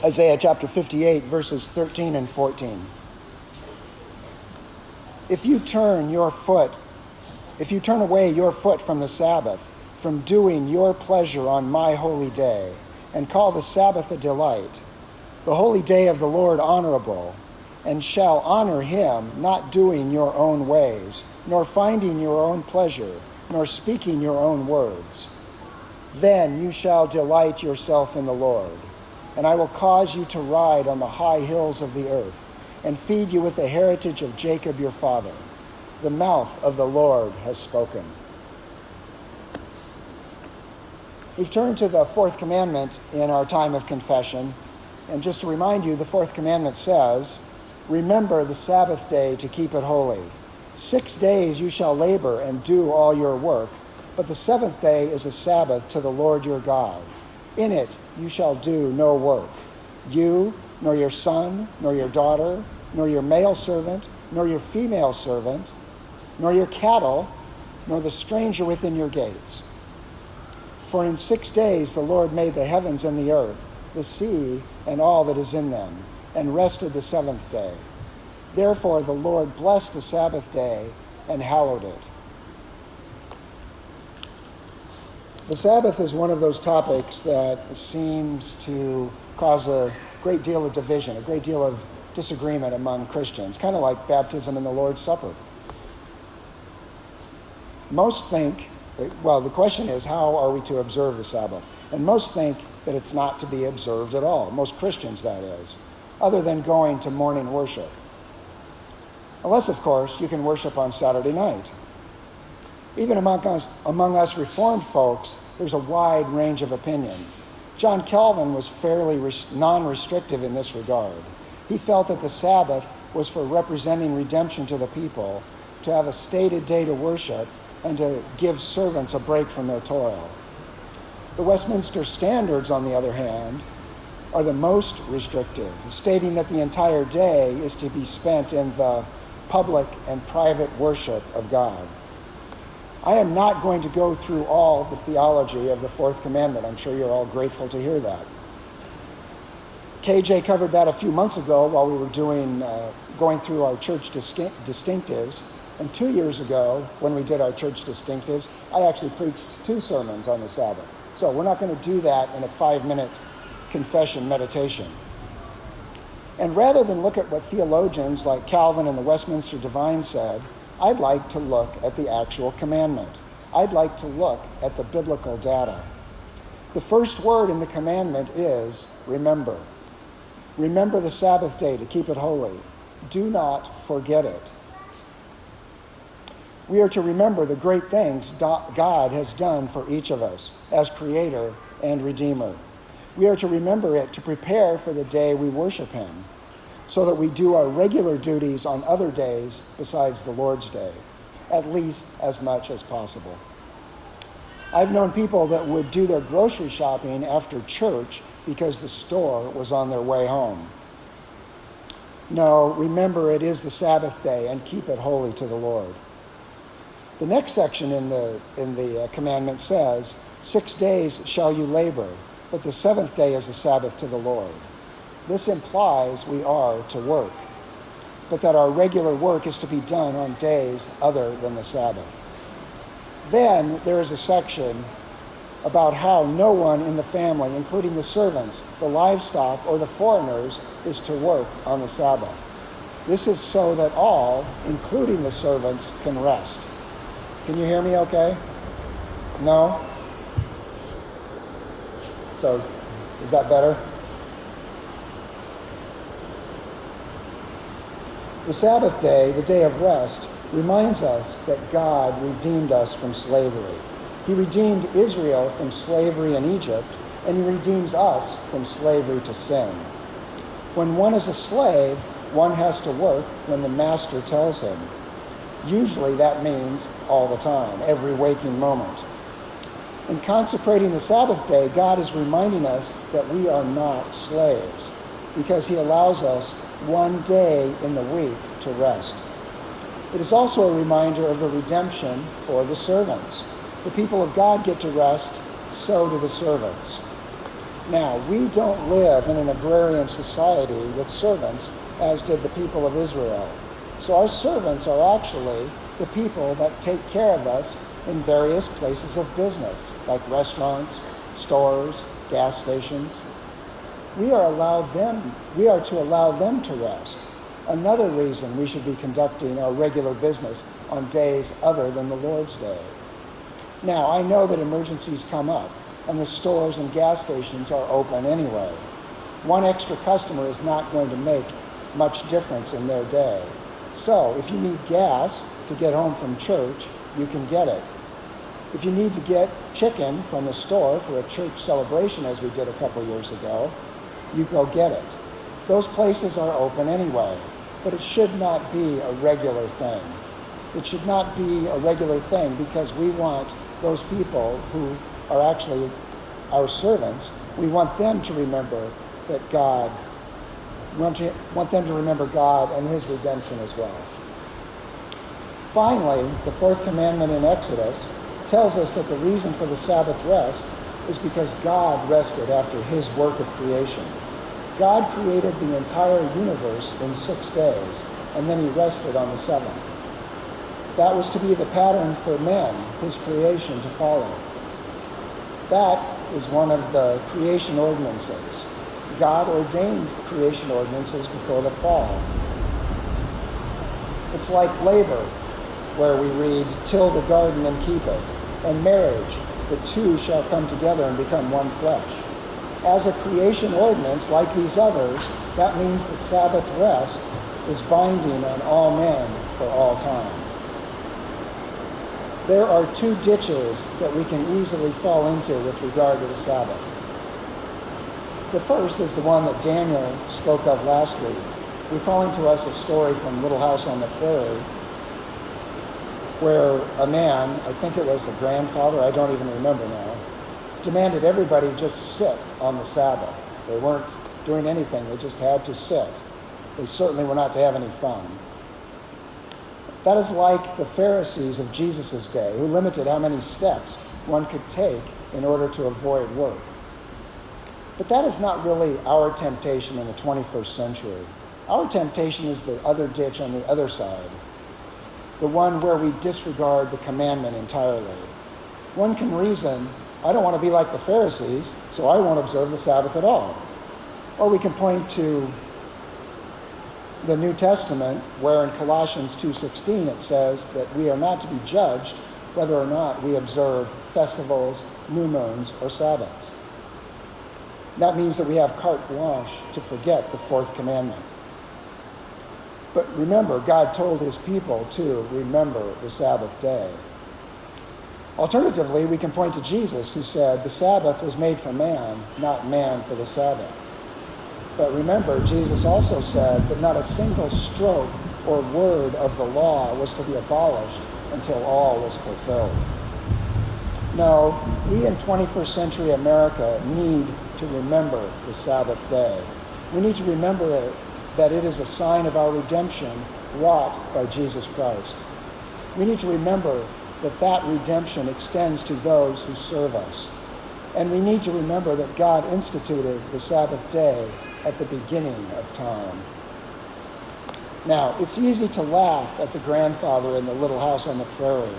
Isaiah chapter 58, verses 13 and 14. If you turn away your foot from the Sabbath, from doing your pleasure on my holy day, and call the Sabbath a delight, the holy day of the Lord honorable, and shall honor him, not doing your own ways, nor finding your own pleasure, nor speaking your own words, then you shall delight yourself in the Lord. And I will cause you to ride on the high hills of the earth, and feed you with the heritage of Jacob your father. The mouth of the Lord has spoken. We've turned to the fourth commandment in our time of confession. And just to remind you, the fourth commandment says, remember the Sabbath day to keep it holy. 6 days you shall labor and do all your work, but the seventh day is a Sabbath to the Lord your God. In it you shall do no work, you, nor your son, nor your daughter, nor your male servant, nor your female servant, nor your cattle, nor the stranger within your gates. For in 6 days the Lord made the heavens and the earth, the sea, and all that is in them, and rested the seventh day. Therefore the Lord blessed the Sabbath day and hallowed it. The Sabbath is one of those topics that seems to cause a great deal of division, a great deal of disagreement among Christians, kind of like baptism and the Lord's Supper. Most think, well, the question is, how are we to observe the Sabbath? And most think that it's not to be observed at all. Most Christians, that is, other than going to morning worship. Unless, of course, you can worship on Saturday night. Even among us Reformed folks, there's a wide range of opinion. John Calvin was fairly non-restrictive in this regard. He felt that the Sabbath was for representing redemption to the people, to have a stated day to worship, and to give servants a break from their toil. The Westminster Standards, on the other hand, are the most restrictive, stating that the entire day is to be spent in the public and private worship of God. I am not going to go through all the theology of the fourth commandment. I'm sure you're all grateful to hear that. KJ covered that a few months ago while we were going through our church distinctives. And 2 years ago, when we did our church distinctives, I actually preached 2 sermons on the Sabbath. So we're not going to do that in a 5-minute confession meditation. And rather than look at what theologians like Calvin and the Westminster Divines said, I'd like to look at the actual commandment. I'd like to look at the biblical data. The first word in the commandment is remember. Remember the Sabbath day to keep it holy. Do not forget it. We are to remember the great things God has done for each of us as Creator and Redeemer. We are to remember it to prepare for the day we worship Him, so that we do our regular duties on other days besides the Lord's Day, at least as much as possible. I've known people that would do their grocery shopping after church because the store was on their way home. No, remember it is the Sabbath day and keep it holy to the Lord. The next section in the commandment says, 6 days shall you labor, but the seventh day is a Sabbath to the Lord. This implies we are to work, but that our regular work is to be done on days other than the Sabbath. Then there is a section about how no one in the family, including the servants, the livestock, or the foreigners, is to work on the Sabbath. This is so that all, including the servants, can rest. Can you hear me okay? No? So, is that better? The Sabbath day, the day of rest, reminds us that God redeemed us from slavery. He redeemed Israel from slavery in Egypt, and He redeems us from slavery to sin. When one is a slave, one has to work when the master tells him. Usually that means all the time, every waking moment. In consecrating the Sabbath day, God is reminding us that we are not slaves, because He allows us one day in the week to rest. It is also a reminder of the redemption for the servants. The people of God get to rest, so do the servants. Now, we don't live in an agrarian society with servants, as did the people of Israel. So our servants are actually the people that take care of us in various places of business, like restaurants, stores, gas stations. We are to allow them to rest. Another reason we should be conducting our regular business on days other than the Lord's Day. Now, I know that emergencies come up, and the stores and gas stations are open anyway. One extra customer is not going to make much difference in their day. So, if you need gas to get home from church, you can get it. If you need to get chicken from the store for a church celebration, as we did a couple years ago, you go get it. Those places are open anyway, but it should not be a regular thing. It should not be a regular thing because we want those people who are actually our servants, we want them to remember that God, we want them to remember God and his redemption as well. Finally, the fourth commandment in Exodus tells us that the reason for the Sabbath rest is because God rested after his work of creation. God created the entire universe in 6 days, and then he rested on the seventh. That was to be the pattern for men, his creation, to follow. That is one of the creation ordinances. God ordained creation ordinances before the fall. It's like labor, where we read, "Till the garden and keep it," and marriage, "The two shall come together and become one flesh." As a creation ordinance, like these others, that means the Sabbath rest is binding on all men for all time. There are two ditches that we can easily fall into with regard to the Sabbath. The first is the one that Daniel spoke of last week, recalling to us a story from Little House on the Prairie, where a man, I think it was the grandfather, I don't even remember now, demanded everybody just sit on the Sabbath. They weren't doing anything, they just had to sit. They certainly were not to have any fun. That is like the Pharisees of Jesus' day, who limited how many steps one could take in order to avoid work. But that is not really our temptation in the 21st century. Our temptation is the other ditch on the other side, the one where we disregard the commandment entirely. One can reason, I don't want to be like the Pharisees, so I won't observe the Sabbath at all. Or we can point to the New Testament, where in Colossians 2:16 it says that we are not to be judged whether or not we observe festivals, new moons, or Sabbaths. That means that we have carte blanche to forget the fourth commandment. But remember, God told his people to remember the Sabbath day. Alternatively, we can point to Jesus, who said the Sabbath was made for man, not man for the Sabbath. But remember, Jesus also said that not a single stroke or word of the law was to be abolished until all was fulfilled. No, we in 21st century America need to remember the Sabbath day. We need to remember that it is a sign of our redemption wrought by Jesus Christ. We need to remember that that redemption extends to those who serve us. And we need to remember that God instituted the Sabbath day at the beginning of time. Now, it's easy to laugh at the grandfather in the Little House on the Prairie,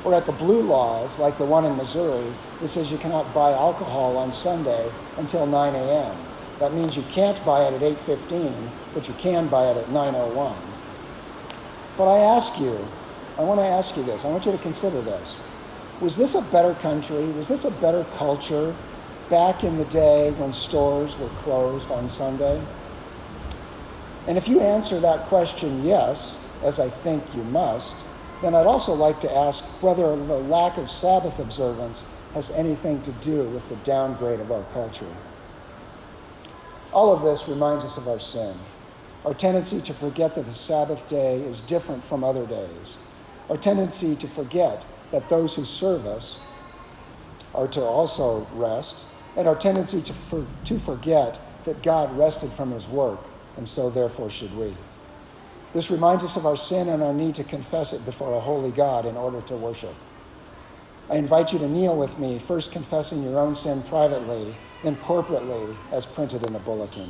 or at the blue laws, like the one in Missouri, that says you cannot buy alcohol on Sunday until 9 a.m. That means you can't buy it at 8:15, but you can buy it at 9:01. But I want to ask you this. I want you to consider this. Was this a better country? Was this a better culture back in the day when stores were closed on Sunday? And if you answer that question yes, as I think you must, then I'd also like to ask whether the lack of Sabbath observance has anything to do with the downgrade of our culture. All of this reminds us of our sin, our tendency to forget that the Sabbath day is different from other days, our tendency to forget that those who serve us are to also rest, and our tendency to forget that God rested from his work, and so therefore should we. This reminds us of our sin and our need to confess it before a holy God in order to worship. I invite you to kneel with me, first confessing your own sin privately, then corporately as printed in the bulletin.